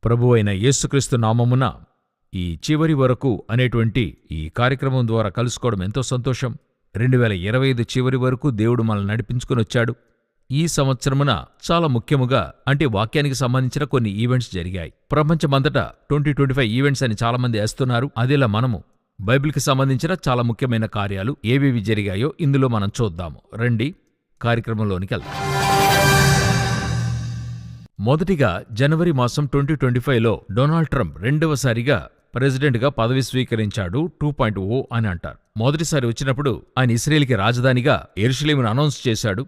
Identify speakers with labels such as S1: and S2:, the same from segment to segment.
S1: ప్రభువైన యేసుక్రీస్తు నామమున ఈ చివరి వరకు అనేటువంటి ఈ కార్యక్రమం ద్వారా కలుసుకోవడం ఎంతో సంతోషం. 2025 చివరి వరకు దేవుడు మనల్ని నడిపించుకునొచ్చాడు. ఈ సంవత్సరమున చాలా ముఖ్యముగా అంటే వాక్యానికి సంబంధించిన కొన్ని ఈవెంట్స్ జరిగాయి. ప్రపంచమంతటా 2025 ఈవెంట్స్ అని చాలామంది వేస్తున్నారు. అదేలా మనము బైబిల్కి సంబంధించిన చాలా ముఖ్యమైన కార్యాలు ఏవేవి జరిగాయో ఇందులో మనం చూద్దాము. రండి కార్యక్రమంలోనికి వెళ్దాం. మొదటిగా జనవరి మాసం 2025లో డొనాల్డ్ ట్రంప్ రెండవసారిగా ప్రెసిడెంట్గా పదవి స్వీకరించాడు. 2.0 అని అంటారు. మొదటిసారి వచ్చినప్పుడు ఆయన ఇశ్రాయేలుకి రాజధానిగా యెరూషలేమును అనౌన్స్ చేశాడు.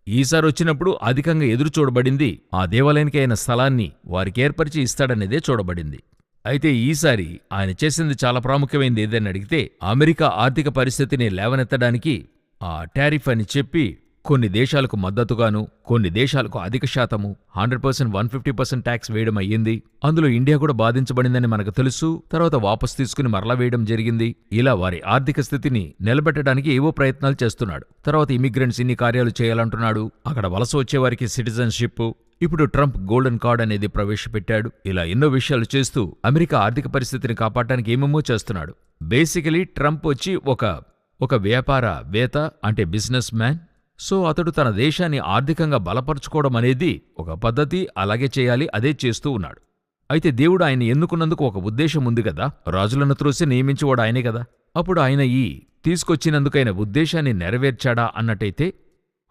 S1: ఈసారి వచ్చినప్పుడు అధికంగా ఎదురు చూడబడింది ఆ దేవాలయానికి అయిన స్థలాన్ని వారికి ఏర్పరిచి ఇస్తాడనేదే చూడబడింది. అయితే ఈసారి ఆయన చేసింది చాలా ప్రాముఖ్యమైనది ఏదని అడిగితే అమెరికా ఆర్థిక పరిస్థితిని లేవనెత్తడానికి ఆ టారిఫ్ అని చెప్పి కొన్ని దేశాలకు మద్దతుగాను కొన్ని దేశాలకు అధిక శాతము 100%, 150% ట్యాక్స్ వేయడం అయ్యింది. అందులో ఇండియా కూడా బాధించబడిందని మనకు తెలుసు. తర్వాత వాపసు తీసుకుని మరలా వేయడం జరిగింది. ఇలా వారి ఆర్థిక స్థితిని నిలబెట్టడానికి ఏవో ప్రయత్నాలు చేస్తున్నాడు. తర్వాత ఇమిగ్రెంట్స్ ఇన్ని కార్యాలు చేయాలంటున్నాడు. అక్కడ వలస వచ్చేవారికి సిటిజన్షిప్. ఇప్పుడు ట్రంప్ గోల్డెన్ కార్డ్ అనేది ప్రవేశపెట్టాడు. ఇలా ఎన్నో విషయాలు చేస్తూ అమెరికా ఆర్థిక పరిస్థితిని కాపాడటానికి ఏమేమో చేస్తున్నాడు. బేసికలీ ట్రంప్ వచ్చి ఒక వ్యాపారవేత్త అంటే బిజినెస్ మ్యాన్. సో అతడు తన దేశాన్ని ఆర్థికంగా బలపరుచుకోవడం అనేది ఒక పద్ధతి, అలాగే చేయాలి, అదే చేస్తూ ఉన్నాడు. అయితే దేవుడు ఆయన ఎన్నుకున్నందుకు ఒక ఉద్దేశం ఉంది కదా. రాజులను త్రోసి నియమించేవాడు ఆయనే కదా. అప్పుడు ఆయన ఈ తీసుకొచ్చినందుకైన ఉద్దేశాన్ని నెరవేర్చాడా అన్నట్టయితే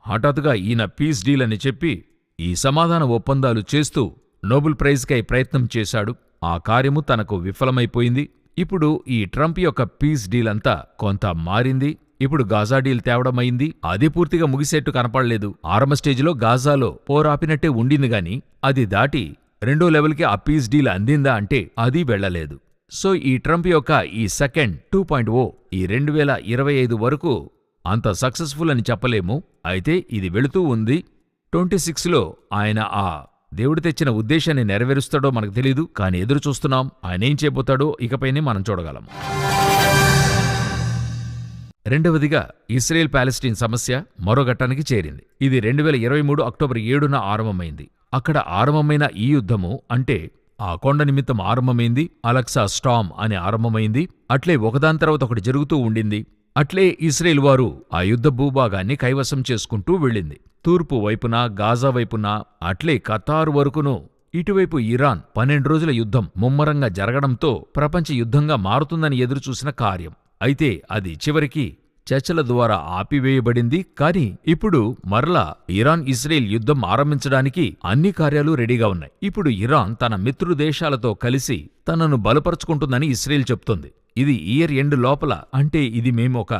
S1: హఠాత్తుగా ఈయన పీస్ డీల్ అని చెప్పి ఈ సమాధాన ఒప్పందాలు చేస్తూ నోబెల్ ప్రైజ్కై ప్రయత్నం చేశాడు. ఆ కార్యము తనకు విఫలమైపోయింది. ఇప్పుడు ఈ ట్రంప్ యొక్క పీస్ డీల్ అంతా కొంత మారింది. ఇప్పుడు గాజా డీల్ తేవడమైంది. అది పూర్తిగా ముగిసేట్టు కనపడలేదు. ఆరంభ స్టేజిలో గాజాలో పోరాపినట్టే ఉండింది గాని అది దాటి రెండో లెవెల్కి ఆ పీస్ డీల్ అందిందా అంటే అది వెళ్లలేదు. సో ఈ ట్రంప్ యొక్క ఈ సెకండ్ 2.0 ఈ 2025 వరకు అంత సక్సెస్ఫుల్ అని చెప్పలేము. అయితే ఇది వెళుతూ ఉంది. 26లో ఆయన ఆ దేవుడు తెచ్చిన ఉద్దేశాన్ని నెరవేరుస్తాడో మనకు తెలీదు, కానీ ఎదురు చూస్తున్నాం. ఆయన ఏం చేయబోతాడో ఇకపైనే మనం చూడగలం. రెండవదిగా ఇస్రాయేల్ పాలెస్టైన్ సమస్య మరో ఘట్టానికి చేరింది. ఇది 2023 అక్టోబర్ 7న ఆరంభమైంది. అక్కడ ఆరంభమైన ఈ యుద్ధము అంటే ఆ కొండ నిమిత్తం ఆరంభమైంది. అలెక్సా స్టామ్ అని ఆరంభమైంది. అట్లే ఒకదాని తర్వాత ఒకటి జరుగుతూ ఉండింది. అట్లే ఇస్రాయేల్ వారు ఆ యుద్ధ భూభాగాన్ని కైవసం చేసుకుంటూ వెళ్ళింది. తూర్పు వైపున, గాజా వైపున, అట్లే ఖతార్ వరకును. ఇటువైపు ఇరాన్ 12 రోజుల యుద్ధం ముమ్మరంగా జరగడంతో ప్రపంచ యుద్ధంగా మారుతుందని ఎదురుచూసిన కార్యం. అయితే అది చివరికి చర్చల ద్వారా ఆపివేయబడింది. కానీ ఇప్పుడు మరలా ఇరాన్ ఇజ్రాయెల్ యుద్ధం ఆరంభించడానికి అన్ని కార్యాలు రెడీగా ఉన్నాయి. ఇప్పుడు ఇరాన్ తన మిత్రు దేశాలతో కలిసి తనను బలపరుచుకుంటుందని ఇజ్రాయెల్ చెప్తోంది. ఇది ఇయర్ ఎండ్ లోపల, అంటే ఇది మేము ఒక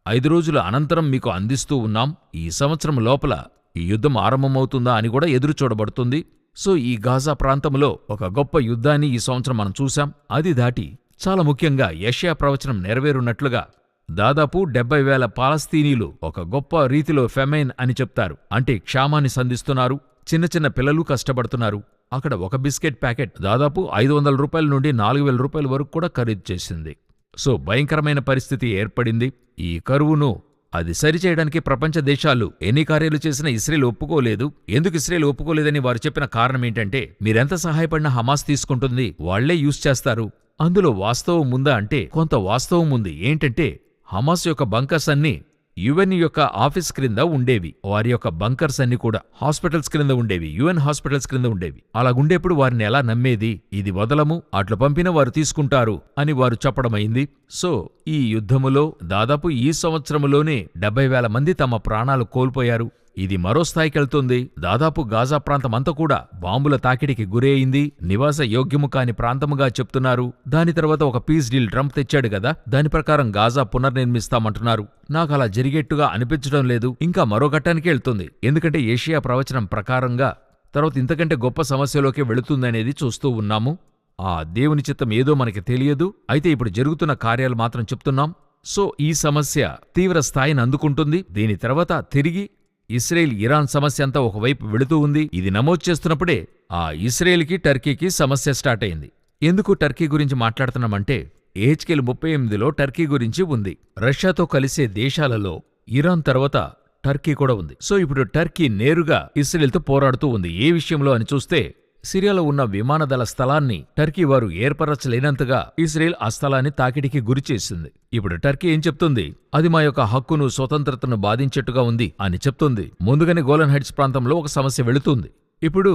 S1: 5 రోజుల అనంతరం మీకు అందిస్తూ ఉన్నాం. ఈ సంవత్సరం లోపల ఈ యుద్ధం ఆరంభమవుతుందా అని కూడా ఎదురు చూడబడుతుంది. సో ఈ గాజా ప్రాంతంలో ఒక గొప్ప యుద్ధాన్ని ఈ సంవత్సరం మనం చూశాం. అది దాటి చాలా ముఖ్యంగా యెషయా ప్రవచనం నెరవేరున్నట్లుగా దాదాపు 70,000 పాలస్తీనీలు ఒక గొప్ప రీతిలో ఫెమైన్ అని చెప్తారు, అంటే క్షామాన్ని సంధిస్తున్నారు. చిన్న చిన్న పిల్లలు కష్టపడుతున్నారు. అక్కడ ఒక బిస్కెట్ ప్యాకెట్ దాదాపు 500 రూపాయల నుండి 4,000 రూపాయల వరకు కూడా ఖరీదు చేసింది. సో భయంకరమైన పరిస్థితి ఏర్పడింది. ఈ కరువును అది సరిచేయడానికి ప్రపంచ దేశాలు ఎన్ని కార్యాలు చేసినా ఇస్రాయేల్ ఒప్పుకోలేదు. ఎందుకు ఇస్రాయేల్ ఒప్పుకోలేదని వారు చెప్పిన కారణం ఏంటంటే, మీరెంత సహాయపడినా హమాస్ తీసుకుంటుంది, వాళ్లే యూజ్ చేస్తారు. అందులో వాస్తవం ఉందా అంటే కొంత వాస్తవం ఉంది. ఏంటంటే హమాస్ యొక్క బంకర్స్ అన్నీ యుఎన్ యొక్క ఆఫీస్ క్రింద ఉండేవి. వారి యొక్క బంకర్స్ అన్ని కూడా హాస్పిటల్స్ క్రింద ఉండేవి, యుఎన్ హాస్పిటల్స్ క్రింద ఉండేవి. అలాగుండేప్పుడు వారిని ఎలా నమ్మేది? ఇది వదలము, అట్లా పంపిన వారు తీసుకుంటారు అని వారు చెప్పడమైంది. సో ఈ యుద్ధములో దాదాపు ఈ సంవత్సరములోనే 70,000 మంది తమ ప్రాణాలు కోల్పోయారు. ఇది మరో స్థాయికెళ్తుంది. దాదాపు గాజా ప్రాంతమంతా కూడా బాంబుల తాకిడికి గురయింది. నివాస యోగ్యము కాని ప్రాంతముగా చెప్తున్నారు. దాని తర్వాత ఒక పీస్ డీల్ ట్రంప్ తెచ్చాడు కదా, దాని ప్రకారం గాజా పునర్నిర్మిస్తామంటున్నారు. నాకు అలా జరిగేట్టుగా అనిపించడం లేదు. ఇంకా మరో ఘట్టానికి వెళ్తుంది. ఎందుకంటే యెషయా ప్రవచనం ప్రకారంగా తర్వాత ఇంతకంటే గొప్ప సమస్యలోకి వెళుతుందనేది చూస్తూ ఉన్నాము. ఆ దేవుని చిత్తం ఏదో మనకి తెలియదు. అయితే ఇప్పుడు జరుగుతున్న కార్యాలు మాత్రం చెప్తున్నాం. సో ఈ సమస్య తీవ్ర స్థాయిని అందుకుంటుంది. దీని తర్వాత తిరిగి ఇస్రాయేల్ ఇరాన్ సమస్య అంతా ఒకవైపు వెళుతూ ఉంది. ఇది నమోదు చేస్తున్నప్పుడే ఆ ఇస్రాయేల్కి టర్కీకి సమస్య స్టార్ట్ అయింది. ఎందుకు టర్కీ గురించి మాట్లాడుతున్నామంటే ఎహెచ్కేల్ 38లో టర్కీ గురించి ఉంది. రష్యాతో కలిసే దేశాలలో ఇరాన్ తర్వాత టర్కీ కూడా ఉంది. సో ఇప్పుడు టర్కీ నేరుగా ఇస్రాయేల్తో పోరాడుతూ ఉంది. ఏ విషయంలో అని చూస్తే సిరియాలో ఉన్న విమానదళ స్థలాన్ని టర్కీ వారు ఏర్పరచలేనంతగా ఇజ్రాయెల్ ఆ స్థలాన్ని తాకిడికి గురిచేసింది. ఇప్పుడు టర్కీ ఏం చెప్తుంది? అది మా యొక్క హక్కును, స్వతంత్రతను బాధించేట్టుగా ఉంది అని చెప్తుంది. ముందుగానే గోలన్ హైట్స్ ప్రాంతంలో ఒక సమస్య వెళుతుంది. ఇప్పుడు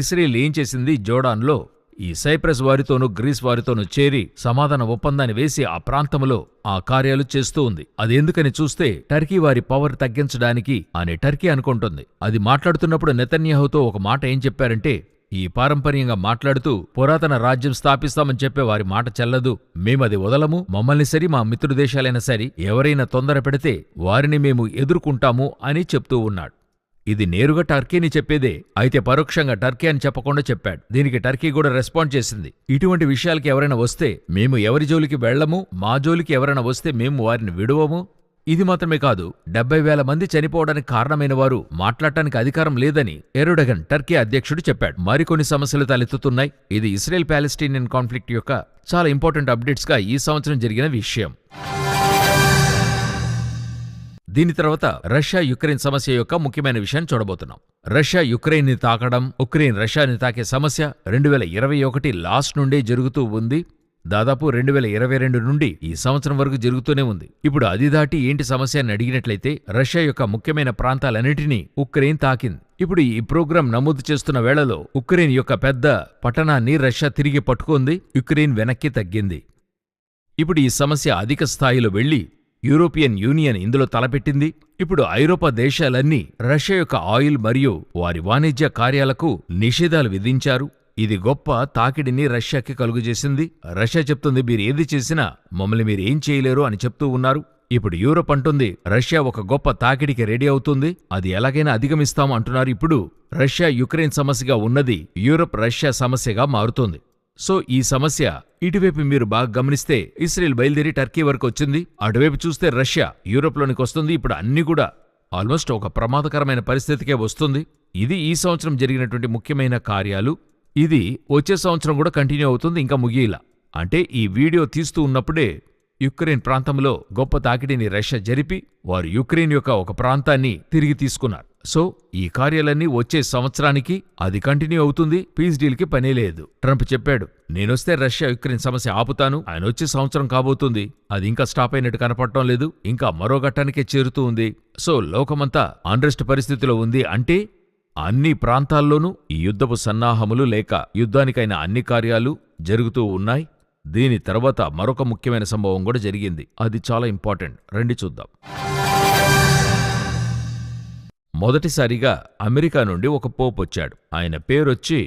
S1: ఇజ్రాయెల్ ఏం చేసింది? జోర్డాన్లో ఈ సైప్రస్ వారితోనూ గ్రీస్ వారితోనూ చేరి సమాధాన ఒప్పందాన్ని వేసి ఆ ప్రాంతంలో ఆ కార్యాలు చేస్తూ ఉంది. అది ఎందుకని చూస్తే టర్కీ వారి పవర్ తగ్గించడానికి అని టర్కీ అనుకుంటుంది. అది మాట్లాడుతున్నప్పుడు నెతన్యాహుతో ఒక మాట ఏం చెప్పారంటే, ఈ పారంపర్యంగా మాట్లాడుతూ పురాతన రాజ్యం స్థాపిస్తామని చెప్పే వారి మాట చెల్లదు, మేమది వదలము, మమ్మల్ని సరి మా మిత్రుదేశాలైనా సరి ఎవరైనా తొందర పెడితే వారిని మేము ఎదుర్కొంటాము అని చెప్తూ ఉన్నాడు. ఇది నేరుగా టర్కీని చెప్పేదే, అయితే పరోక్షంగా టర్కీ అని చెప్పకుండా చెప్పాడు. దీనికి టర్కీ కూడా రెస్పాండ్ చేసింది. ఇటువంటి విషయాలకి ఎవరైనా వస్తే మేము ఎవరి జోలికి వెళ్లము, మా జోలికి ఎవరైనా వస్తే మేము వారిని విడువము. ఇది మాత్రమే కాదు, 70,000 మంది చనిపోవడానికి కారణమైన వారు మాట్లాడటానికి అధికారం లేదని ఎర్డోగన్ టర్కీ అధ్యక్షుడు చెప్పాడు. మరికొన్ని సమస్యలు తలెత్తుతున్నాయి. ఇది ఇజ్రాయెల్ పాలెస్టీనియన్ కాన్ఫ్లిక్ట్ యొక్క చాలా ఇంపార్టెంట్ అప్డేట్స్గా ఈ సంవత్సరం జరిగిన విషయం. దీని తర్వాత రష్యా యుక్రెయిన్ సమస్య యొక్క ముఖ్యమైన విషయాన్ని చూడబోతున్నాం. రష్యా యుక్రెయిన్ని తాకడం, ఉక్రెయిన్ రష్యాని తాకే సమస్య 2021 లాస్ట్ నుండే జరుగుతూ ఉంది. దాదాపు 2022 నుండి ఈ సంవత్సరం వరకు జరుగుతూనే ఉంది. ఇప్పుడు అది దాటి ఏంటి సమస్య అని అడిగినట్లయితే, రష్యా యొక్క ముఖ్యమైన ప్రాంతాలన్నిటినీ ఉక్రెయిన్ తాకింది. ఇప్పుడు ఈ ప్రోగ్రాం నమోదు చేస్తున్న వేళలో ఉక్రెయిన్ యొక్క పెద్ద పట్టణాన్ని రష్యా తిరిగి పట్టుకుంది, యుక్రెయిన్ వెనక్కి తగ్గింది. ఇప్పుడు ఈ సమస్య అధిక స్థాయిలో వెళ్లి యూరోపియన్ యూనియన్ ఇందులో తలపెట్టింది. ఇప్పుడు ఐరోపా దేశాలన్నీ రష్యా యొక్క ఆయిల్ మరియు వారి వాణిజ్య కార్యాలకు నిషేధాలు విధించారు. ఇది గొప్ప తాకిడిని రష్యాకి కలుగజేసింది. రష్యా చెప్తుంది, మీరు ఏది చేసినా మమ్మల్ని మీరేం చేయలేరు అని చెప్తూ ఉన్నారు. ఇప్పుడు యూరోప్ అంటుంది, రష్యా ఒక గొప్ప తాకిడికి రెడీ అవుతుంది, అది ఎలాగైనా అధిగమిస్తాం అంటున్నారు. ఇప్పుడు రష్యా యుక్రెయిన్ సమస్యగా ఉన్నది యూరోప్ రష్యా సమస్యగా మారుతోంది. సో ఈ సమస్య ఇటువైపు మీరు బాగా గమనిస్తే ఇజ్రాయెల్ బయలుదేరి టర్కీ వరకు వచ్చింది, అటువైపు చూస్తే రష్యా యూరోప్లోనికి వస్తుంది. ఇప్పుడు అన్నీ కూడా ఆల్మోస్ట్ ఒక ప్రమాదకరమైన పరిస్థితికే వస్తుంది. ఇది ఈ సంవత్సరం జరిగినటువంటి ముఖ్యమైన కార్యాలు. ఇది వచ్చే సంవత్సరం కూడా కంటిన్యూ అవుతుంది, ఇంకా ముగియలా. అంటే ఈ వీడియో తీస్తూ ఉన్నప్పుడే యుక్రెయిన్ ప్రాంతంలో గొప్ప తాకిడిని రష్యా జరిపి వారు యుక్రెయిన్ యొక్క ఒక ప్రాంతాన్ని తిరిగి తీసుకున్నారు. సో ఈ కార్యాలన్నీ వచ్చే సంవత్సరానికి అది కంటిన్యూ అవుతుంది. పీస్ డీల్కి పనే లేదు. ట్రంప్ చెప్పాడు, నేనొస్తే రష్యా యుక్రెయిన్ సమస్య ఆపుతాను. ఆయన వచ్చే సంవత్సరం కాబోతుంది. అది ఇంకా స్టాప్ అయినట్టు కనపడటం లేదు, ఇంకా మరో ఘట్టానికే చేరుతూ ఉంది. సో లోకమంతా అన్రెస్ట్ పరిస్థితిలో ఉంది. అంటే అన్ని ప్రాంతాల్లోనూ ఈ యుద్ధపు సన్నాహములు లేక యుద్ధానికైన అన్ని కార్యాలు జరుగుతూ ఉన్నాయి. దీని తర్వాత మరొక ముఖ్యమైన సంభవం కూడా జరిగింది. అది చాలా ఇంపార్టెంట్. రండి చూద్దాం. మొదటిసారిగా అమెరికా నుండి ఒక పోప్ వచ్చాడు. ఆయన పేరొచ్చి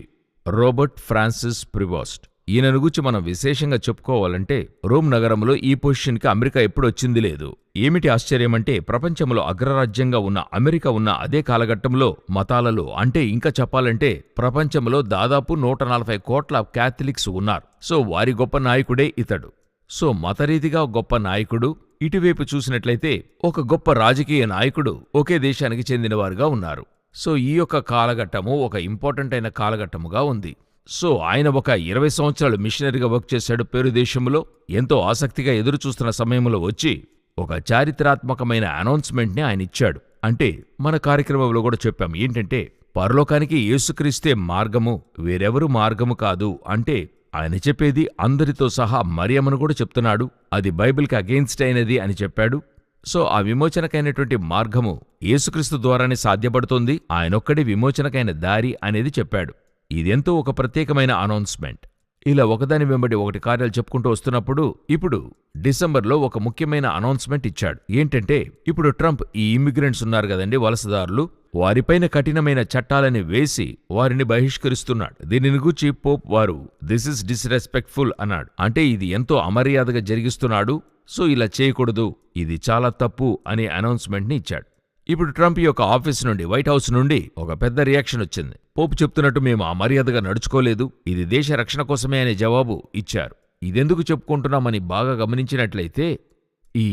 S1: రాబర్ట్ ఫ్రాన్సిస్ ప్రివోస్ట్. ఈయనను గురించి మనం విశేషంగా చెప్పుకోవాలంటే, రోమ్ నగరంలో ఈ పొజిషన్కి అమెరికా ఎప్పుడొచ్చింది లేదు. ఏమిటి ఆశ్చర్యమంటే, ప్రపంచంలో అగ్రరాజ్యంగా ఉన్న అమెరికా ఉన్న అదే కాలఘట్టంలో మతాలలో, అంటే ఇంకా చెప్పాలంటే ప్రపంచంలో దాదాపు 140 కోట్ల క్యాథలిక్స్ ఉన్నారు. సో వారి గొప్ప నాయకుడే ఇతడు. సో మతరీతిగా గొప్ప నాయకుడు. ఇటువైపు చూసినట్లయితే ఒక గొప్ప రాజకీయ నాయకుడు ఒకే దేశానికి చెందినవారుగా ఉన్నారు. సో ఈ యొక్క కాలఘట్టము ఒక ఇంపార్టెంట్ అయిన కాలఘట్టముగా ఉంది. సో ఆయన ఒక 20 సంవత్సరాలు మిషనరీగా వర్క్ చేశాడు పేరు దేశంలో. ఎంతో ఆసక్తిగా ఎదురుచూస్తున్న సమయంలో వచ్చి ఒక చారిత్రాత్మకమైన అనౌన్స్మెంట్ని ఆయన ఇచ్చాడు. అంటే మన కార్యక్రమంలో కూడా చెప్పాం, ఏంటంటే పరలోకానికి యేసుక్రీస్తే మార్గము, వేరెవరు మార్గము కాదు. అంటే ఆయన చెప్పేది అందరితో సహా మరియమ్మను కూడా చెప్తున్నాడు, అది బైబిల్కి అగెయిన్స్ట్ అయినది అని చెప్పాడు. సో ఆ విమోచనకైనటువంటి మార్గము యేసుక్రీస్తు ద్వారానే సాధ్యపడుతుంది, ఆయనొక్కడే విమోచనకైన దారి అనేది చెప్పాడు. ఇదెంతో ఒక ప్రత్యేకమైన అనౌన్స్మెంట్. ఇలా ఒకదాని వెంబడి ఒకటి కార్యాలు చెప్పుకుంటూ వస్తున్నప్పుడు ఇప్పుడు డిసెంబర్లో ఒక ముఖ్యమైన అనౌన్స్మెంట్ ఇచ్చాడు. ఏంటంటే ఇప్పుడు ట్రంప్ ఈ ఇమ్మిగ్రెంట్స్ ఉన్నారు కదండి, వలసదారులు, వారిపైన కఠినమైన చట్టాలని వేసి వారిని బహిష్కరిస్తున్నాడు. దీనిని గూర్చి పోప్ వారు దిస్ ఇస్ డిస్రెస్పెక్ట్ఫుల్ అన్నాడు. అంటే ఇది ఎంతో అమర్యాదగా జరిగిస్తున్నాడు, సో ఇలా చేయకూడదు, ఇది చాలా తప్పు అనే అనౌన్స్మెంట్ని ఇచ్చాడు. ఇప్పుడు ట్రంప్ యొక్క ఆఫీస్ నుండి, వైట్ హౌస్ నుండి ఒక పెద్ద రియాక్షన్ వచ్చింది. పోప్ చెప్తున్నట్టు మేము అమర్యాదగా నడుచుకోలేదు, ఇది దేశ రక్షణ కోసమే అనే జవాబు ఇచ్చారు. ఇదెందుకు చెప్పుకుంటున్నామని బాగా గమనించినట్లయితే, ఈ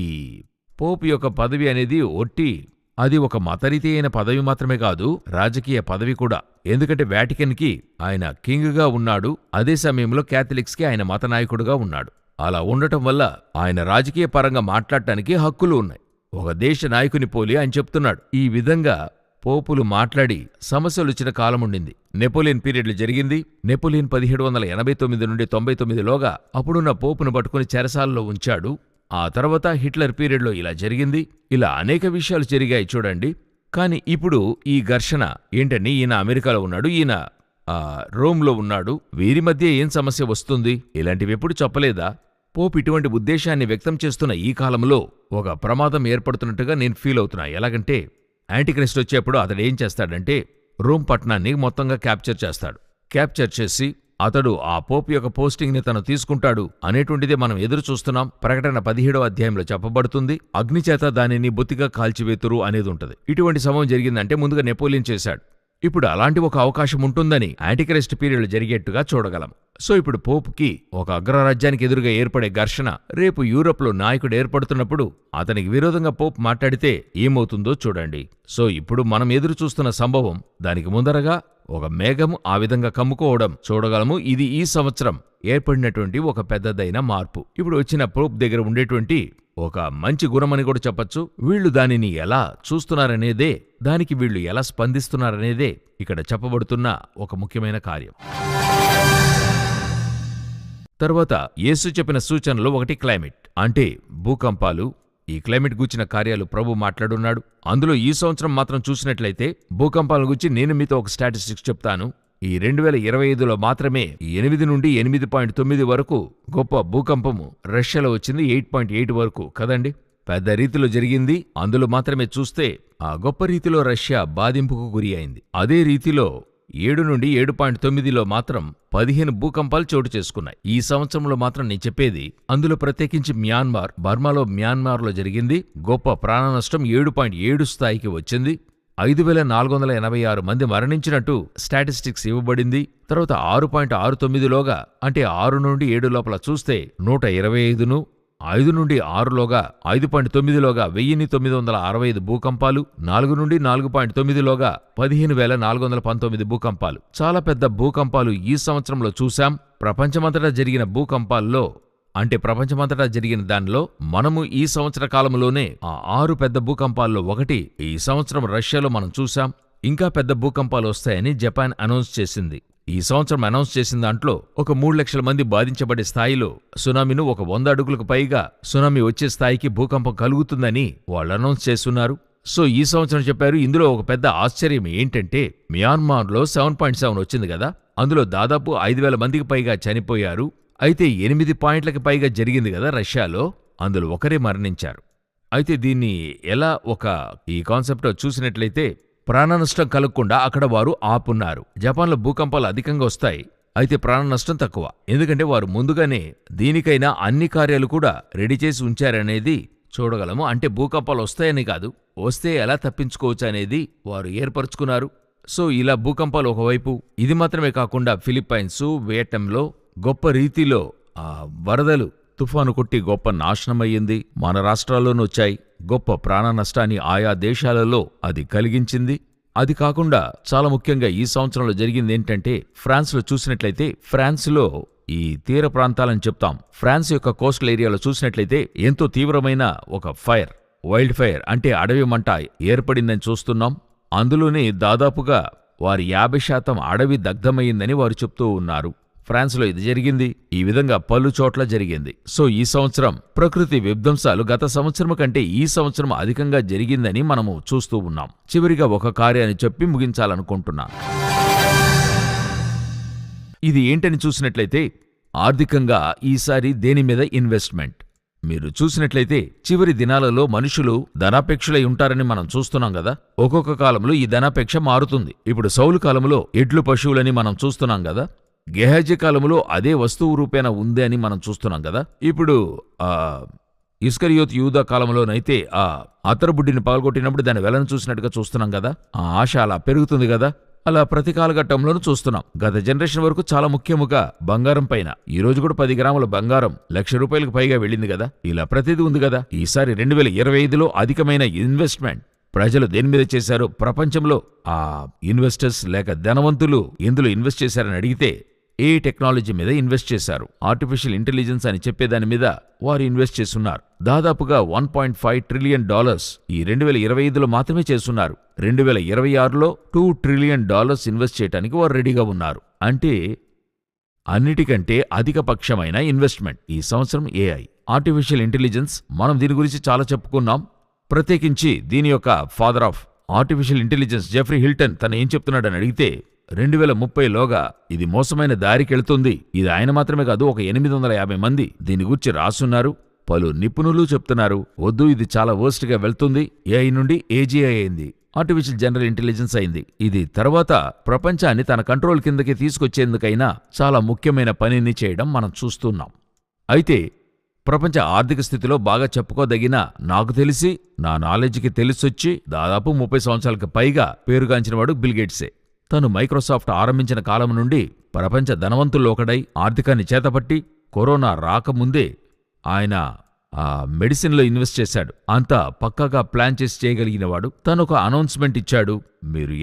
S1: పోప్ యొక్క పదవి అనేది ఒట్టి అది ఒక మతరీతి అయిన పదవి మాత్రమే కాదు, రాజకీయ పదవి కూడా. ఎందుకంటే వాటికన్కి ఆయన కింగ్గా ఉన్నాడు, అదే సమయంలో క్యాథలిక్స్కి ఆయన మతనాయకుడుగా ఉన్నాడు. అలా ఉండటం వల్ల ఆయన రాజకీయ పరంగా మాట్లాడటానికి హక్కులు ఉన్నాయి. ఒక దేశ నాయకుని పోలి ఆయన చెప్తున్నాడు. ఈ విధంగా పోపులు మాట్లాడి సమస్యలొచ్చిన కాలముండింది. నెపోలియన్ పీరియడ్లు జరిగింది. నెపోలియన్ 1789 నుండి 99లోగా అప్పుడున్న పోపును పట్టుకుని చెరసాలలో ఉంచాడు. ఆ తర్వాత హిట్లర్ పీరియడ్లో ఇలా జరిగింది. ఇలా అనేక విషయాలు జరిగాయి చూడండి. కాని ఇప్పుడు ఈ ఘర్షణ ఏంటని, ఈయన అమెరికాలో ఉన్నాడు, ఈయన రోమ్లో ఉన్నాడు, వీరి మధ్య ఏం సమస్య వస్తుంది? ఇలాంటివెప్పుడు చెప్పలేదా? పోప్ ఇటువంటి ఉద్దేశాన్ని వ్యక్తం చేస్తున్న ఈ కాలంలో ఒక ప్రమాదం ఏర్పడుతున్నట్టుగా నేను ఫీల్ అవుతున్నా. ఎలాగంటే, యాంటీక్రైస్ట్ వచ్చేప్పుడు అతడేం చేస్తాడంటే రోమ్ పట్టణాన్ని మొత్తంగా క్యాప్చర్ చేస్తాడు. క్యాప్చర్ చేసి అతడు ఆ పోప్ యొక్క పోస్టింగ్ని తను తీసుకుంటాడు అనేటువంటిదే మనం ఎదురు చూస్తున్నాం. ప్రకటన 17వ అధ్యాయంలో చెప్పబడుతుంది. అగ్నిచేత దానిని బొత్తిగా కాల్చివేతురు అనేది ఉంటది. ఇటువంటి సంభవం జరిగిందంటే ముందుగా నెపోలియన్ చేశాడు. ఇప్పుడు అలాంటి ఒక అవకాశం ఉంటుందని యాంటీక్రైస్ట్ పీరియడ్లు జరిగేట్టుగా చూడగలం. సో ఇప్పుడు పోప్కి ఒక అగ్రరాజ్యానికి ఎదురుగా ఏర్పడే ఘర్షణ రేపు యూరోప్లో నాయకుడు ఏర్పడుతున్నప్పుడు అతనికి విరోధంగా పోప్ మాట్లాడితే ఏమవుతుందో చూడండి. సో ఇప్పుడు మనం ఎదురు చూస్తున్న సంభవం, దానికి ముందరగా ఒక మేఘం ఆ విధంగా కమ్ముకోవడం చూడగలము. ఇది ఈ సంవత్సరం ఏర్పడినటువంటి ఒక పెద్దదైన మార్పు. ఇప్పుడు వచ్చిన పోప్ దగ్గర ఉండేటువంటి ఒక మంచి గుణమని కూడా చెప్పచ్చు. వీళ్లు దానిని ఎలా చూస్తున్నారనేదే, దానికి వీళ్లు ఎలా స్పందిస్తున్నారనేదే ఇక్కడ చెప్పబడుతున్న ఒక ముఖ్యమైన కార్యం. తర్వాత యేసు చెప్పిన సూచనలో ఒకటి క్లైమేట్, అంటే భూకంపాలు. ఈ క్లైమేట్ గూర్చిన కార్యాలు ప్రభు మాట్లాడున్నాడు. అందులో ఈ సంవత్సరం మాత్రం చూసినట్లయితే భూకంపాల గురించి నేను మీతో ఒక స్టాటిస్టిక్స్ చెప్తాను. ఈ 2025లో మాత్రమే 8 నుండి 8.9 వరకు గొప్ప భూకంపము రష్యాలో వచ్చింది. 8.8 వరకు కదండి, పెద్ద రీతిలో జరిగింది. అందులో మాత్రమే చూస్తే ఆ గొప్ప రీతిలో రష్యా బాధింపుకు గురి అయింది. అదే రీతిలో 7 నుండి 7.9లో మాత్రం 15 భూకంపాలు చోటు చేసుకున్నాయి. ఈ సంవత్సరంలో మాత్రం నేను చెప్పేది, అందులో ప్రత్యేకించి మ్యాన్మార్, బర్మాలో మ్యాన్మార్లో జరిగింది. గొప్ప ప్రాణ నష్టం 7.7 స్థాయికి వచ్చింది. 5,486 మంది మరణించినట్టు స్టాటిస్టిక్స్ ఇవ్వబడింది. తర్వాత 6.69లోగా, అంటే 6 నుండి 7 లోపల చూస్తే 125ను, 5 నుండి 6లోగా, 5.9లోగా 1,965 భూకంపాలు, 4 నుండి 4.9లోగా 15,419 భూకంపాలు. చాలా పెద్ద భూకంపాలు ఈ సంవత్సరంలో చూశాం. ప్రపంచమంతటా జరిగిన భూకంపాల్లో, అంటే ప్రపంచమంతటా జరిగిన దానిలో మనము ఈ సంవత్సర కాలంలోనే ఆ 6 పెద్ద భూకంపాల్లో ఒకటి ఈ సంవత్సరం రష్యాలో మనం చూశాం. ఇంకా పెద్ద భూకంపాలు వస్తాయని జపాన్ అనౌన్స్ చేసింది. ఈ సంవత్సరం అనౌన్స్ చేసిన దాంట్లో ఒక 3 లక్షల మంది బాధించబడే స్థాయిలో సునామీను, ఒక 100 అడుగులకు పైగా సునామీ వచ్చే స్థాయికి భూకంపం కలుగుతుందని వాళ్ళు అనౌన్స్ చేస్తున్నారు. సో ఈ సంవత్సరం చెప్పారు. ఇందులో ఒక పెద్ద ఆశ్చర్యం ఏంటంటే, మ్యాన్మార్లో 7.7 వచ్చింది కదా, అందులో దాదాపు 5,000 మందికి పైగా చనిపోయారు. అయితే 8 పాయింట్లకి పైగా జరిగింది కదా రష్యాలో, అందులో ఒకరే మరణించారు. అయితే దీన్ని ఎలా ఈ కాన్సెప్ట్ చూసినట్లయితే, ప్రాణనష్టం కలగకుండా అక్కడ వారు ఆపున్నారు. జపాన్లో భూకంపాలు అధికంగా వస్తాయి, అయితే ప్రాణనష్టం తక్కువ. ఎందుకంటే వారు ముందుగానే దీనికైనా అన్ని కార్యాలు కూడా రెడీ చేసి ఉంచారనేది చూడగలము. అంటే భూకంపాలు వస్తాయని కాదు, వస్తే ఎలా తప్పించుకోవచ్చు అనేది వారు ఏర్పరచుకున్నారు. సో ఇలా భూకంపాలు ఒకవైపు, ఇది మాత్రమే కాకుండా ఫిలిప్పైన్సు, వియట్నాంలో గొప్ప రీతిలో వరదలు, తుఫాను కొట్టి గొప్ప నాశనమయ్యింది. మన రాష్ట్రాల్లోనూ వచ్చాయి. గొప్ప ప్రాణ నష్టాన్ని ఆయా దేశాలలో అది కలిగించింది. అది కాకుండా చాలా ముఖ్యంగా ఈ సంవత్సరంలో జరిగింది ఏంటంటే, ఫ్రాన్స్లో చూసినట్లయితే, ఫ్రాన్స్లో ఈ తీర ప్రాంతాలని చెప్తాం, ఫ్రాన్స్ యొక్క కోస్టల్ ఏరియాలో చూసినట్లయితే ఎంతో తీవ్రమైన ఒక ఫైర్, వైల్డ్ ఫైర్, అంటే అడవి మంట ఏర్పడిందని చూస్తున్నాం. అందులోనే దాదాపుగా వారి 50% అడవి దగ్ధమయ్యిందని వారు చెప్తూ ఉన్నారు. ఫ్రాన్స్లో ఇది జరిగింది. ఈ విధంగా పలు చోట్ల జరిగింది. సో ఈ సంవత్సరం ప్రకృతి విధ్వంసాలు గత సంవత్సరం కంటే ఈ సంవత్సరం అధికంగా జరిగిందని మనము చూస్తూ ఉన్నాం. చివరిగా ఒక కార్యాన్ని చెప్పి ముగించాలనుకుంటున్నాను. ఇది ఏంటని చూసినట్లయితే, ఆర్థికంగా ఈసారి దేని మీద ఇన్వెస్ట్మెంట్. మీరు చూసినట్లయితే చివరి దినాలలో మనుషులు ధనాపేక్షలై ఉంటారని మనం చూస్తున్నాం కదా. ఒక్కొక్క కాలంలో ఈ ధనాపేక్ష మారుతుంది. ఇప్పుడు సౌలు కాలంలో ఎడ్లు, పశువులని మనం చూస్తున్నాం కదా. గెహాజీ కాలంలో అదే వస్తువు రూపేణ ఉంది అని మనం చూస్తున్నాం కదా. ఇప్పుడు ఇస్కరియోతు యూదా కాలంలోనైతే ఆ అతరబుడ్డిని పగలగొట్టినప్పుడు దాని వెలను చూసినట్టుగా చూస్తున్నాం కదా. ఆ ఆశ అలా పెరుగుతుంది కదా. అలా ప్రతి కాలఘట్టంలోనూ చూస్తున్నాం. గత జనరేషన్ వరకు చాలా ముఖ్యముగా బంగారం పైన, ఈ రోజు కూడా 10 గ్రాముల బంగారం ₹1,00,000 పైగా వెళ్ళింది కదా. ఇలా ప్రతిదీ ఉంది కదా. ఈసారి 2025లో అధికమైన ఇన్వెస్ట్మెంట్ ప్రజలు దేని మీద చేశారో, ప్రపంచంలో ఆ ఇన్వెస్టర్స్ లేక ధనవంతులు ఎందులో ఇన్వెస్ట్ చేశారని అడిగితే ఏఐ టెక్నాలజీ మీద ఇన్వెస్ట్ చేశారు. ఆర్టిఫిషియల్ ఇంటెలిజెన్స్ అని చెప్పేదాని మీద వారు ఇన్వెస్ట్ చేస్తున్నారు. దాదాపుగా $1.5 ట్రిలియన్ ఈ 2025లో మాత్రమే చేస్తున్నారు. 2026లో $2 ట్రిలియన్ ఇన్వెస్ట్ చేయడానికి వారు రెడీగా ఉన్నారు. అంటే అన్నిటికంటే అధిక పక్షమైన ఇన్వెస్ట్మెంట్ ఈ సంవత్సరం ఏఐ, ఆర్టిఫిషియల్ ఇంటెలిజెన్స్. మనం దీని గురించి చాలా చెప్పుకున్నాం. ప్రత్యేకించి దీని యొక్క father of artificial intelligence Geoffrey Hilton తను ఏం చెప్తున్నాడని అడిగితే 2030లోగా ఇది మోసమైన దారికెళ్తుంది. ఇది ఆయన మాత్రమే కాదు, ఒక 850 మంది దీని గురించి రాసున్నారు. పలు నిపుణులు చెప్తున్నారు, వద్దు ఇది చాలా వర్స్ట్గా వెళ్తుంది. ఏఐ నుండి ఏజీఐ అయింది, ఆర్టిఫిషియల్ జనరల్ ఇంటెలిజెన్స్ అయింది. ఇది తర్వాత ప్రపంచాన్ని తన కంట్రోల్ కిందకి తీసుకొచ్చేందుకైనా చాలా ముఖ్యమైన పనిని చేయడం మనం చూస్తున్నాం. అయితే ప్రపంచ ఆర్థిక స్థితిలో బాగా చెప్పుకోదగిన, నాకు తెలిసి నా నాలెడ్జ్కి తెలిసొచ్చి దాదాపు 30 సంవత్సరాలకు పైగా పేరుగాంచినవాడు బిల్ గేట్సే. తను మైక్రోసాఫ్ట్ ఆరంభించిన కాలం నుండి ప్రపంచ ధనవంతుల్లో ఒకడై ఆర్థికాన్ని చేతపట్టి కరోనా రాకముందే ఆయన మెడిసిన్లో ఇన్వెస్ట్ చేశాడు. అంతా పక్కాగా ప్లాన్ చేసి చేయగలిగినవాడు. తను ఒక అనౌన్స్మెంట్ ఇచ్చాడు, మీరు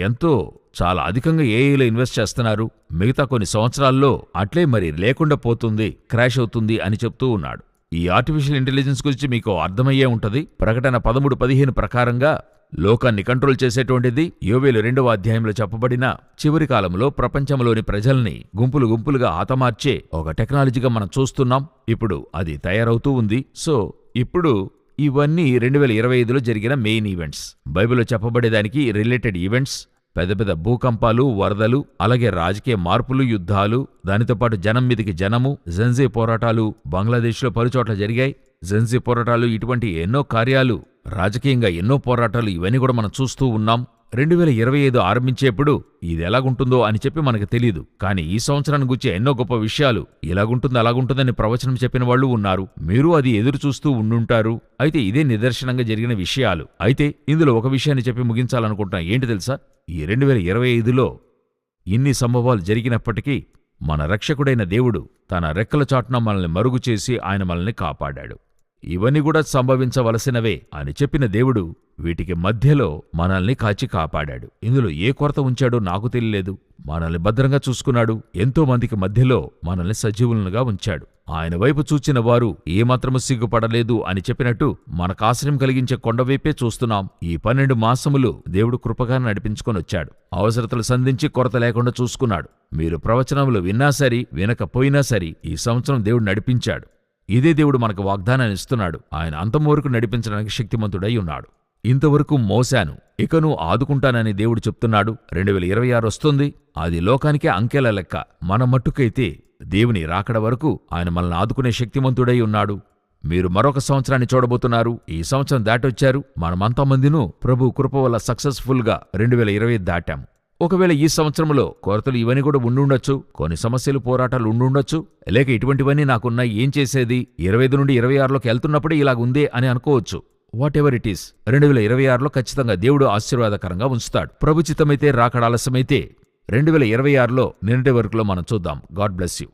S1: చాలా అధికంగా ఏఐలో ఇన్వెస్ట్ చేస్తున్నారు, మిగతా కొన్ని సంవత్సరాల్లో అట్లే మరి లేకుండా పోతుంది, క్రాష్ అవుతుంది అని చెప్తూ ఉన్నాడు. ఈ ఆర్టిఫిషియల్ ఇంటెలిజెన్స్ గురించి మీకు అర్థమయ్యే ఉంటది. ప్రకటన 13:15 ప్రకారంగా లోకాన్ని కంట్రోల్ చేసేటువంటిది యోవేలు 2వ అధ్యాయంలో చెప్పబడిన చివరి కాలంలో ప్రపంచంలోని ప్రజల్ని గుంపులు గుంపులుగా హతమార్చే ఒక టెక్నాలజీగా మనం చూస్తున్నాం. ఇప్పుడు అది తయారవుతూ ఉంది. సో ఇప్పుడు ఇవన్నీ 2025లో జరిగిన మెయిన్ ఈవెంట్స్. బైబిల్లో చెప్పబడేదానికి రిలేటెడ్ ఈవెంట్స్, పెద్ద పెద్ద భూకంపాలు, వరదలు, అలాగే రాజకీయ మార్పులు, యుద్ధాలు, దానితో పాటు జనం మీదికి జనము, జెన్జీ పోరాటాలు బంగ్లాదేశ్లో పలుచోట్ల జరిగాయి. జెన్జీ పోరాటాలు, ఇటువంటి ఎన్నో కార్యాలు, రాజకీయంగా ఎన్నో పోరాటాలు, ఇవన్నీ కూడా మనం చూస్తూ ఉన్నాం. 2025 ఆరంభించేప్పుడు ఇది ఎలాగుంటుందో అని చెప్పి మనకు తెలీదు. కానీ ఈ సంవత్సరాన్ని గురించి ఎన్నో గొప్ప విషయాలు, ఇలాగుంటుంది అలాగుంటుందని ప్రవచనం చెప్పిన వాళ్ళు ఉన్నారు. మీరు అది ఎదురు చూస్తూ ఉండుంటారు. అయితే ఇదే నిదర్శనంగా జరిగిన విషయాలు. అయితే ఇందులో ఒక విషయాన్ని చెప్పి ముగించాలనుకుంటున్నా. ఏంటి తెలుసా? ఈ 2025లో ఇన్ని సంభవాలు జరిగినప్పటికీ మన రక్షకుడైన దేవుడు తన రెక్కల చాటున మనల్ని మరుగు చేసి ఆయన మనల్ని కాపాడాడు. ఇవన్నీ కూడా సంభవించవలసినవే అని చెప్పిన దేవుడు వీటికి మధ్యలో మనల్ని కాచి కాపాడాడు. ఇందులో ఏ కొరత ఉంచాడో నాకు తెలియలేదు. మనల్ని భద్రంగా చూసుకున్నాడు. ఎంతో మందికి మధ్యలో మనల్ని సజీవులుగా ఉంచాడు. ఆయన వైపు చూచిన వారు ఏమాత్రము సిగ్గుపడలేదు అని చెప్పినట్టు మనకాశ్రయం కలిగించే కొండవైపే చూస్తున్నాం. ఈ 12 మాసములు దేవుడు కృపగా నడిపించుకొనొచ్చాడు. అవసరతలు సంధించి కొరత లేకుండా చూసుకున్నాడు. మీరు ప్రవచనములు విన్నా సరి, వినకపోయినా సరి, ఈ సంవత్సరం దేవుడు నడిపించాడు. ఇదే దేవుడు మనకు వాగ్దానాన్ని ఇస్తున్నాడు. ఆయన అంతం వరకు నడిపించడానికి శక్తిమంతుడై ఉన్నాడు. ఇంతవరకు మోశాను, ఇకను ఆదుకుంటానని దేవుడు చెప్తున్నాడు. 2026 వస్తుంది. అది లోకానికే అంకెల లెక్క. మన మట్టుకైతే దేవుని రాకడ వరకు ఆయన మనల్ని ఆదుకునే శక్తిమంతుడై ఉన్నాడు. మీరు మరొక సంవత్సరాన్ని చూడబోతున్నారు. ఈ సంవత్సరం దాటొచ్చారు. మనమంతమందినూ ప్రభు కృప వల్ల సక్సెస్ఫుల్గా 2020 దాటాం. ఒకవేళ ఈ సంవత్సరంలో కొరతలు ఇవన్నీ కూడా ఉండుండొచ్చు, కొన్ని సమస్యలు, పోరాటాలు ఉండుండొచ్చు, లేక ఇటువంటివన్నీ నాకున్నాయి, ఏం చేసేది, 25 నుండి 26లోకి వెళ్తున్నప్పుడే ఇలాగుందే అని అనుకోవచ్చు. వాట్ ఎవర్ ఇట్ ఈస్, 2026లో ఖచ్చితంగా దేవుడు ఆశీర్వాదకరంగా ఉంచుతాడు. ప్రభుచితమైతే, రాకడ ఆలస్యమైతే 2026లో నిన్నటి వరకులో మనం చూద్దాం. God bless you.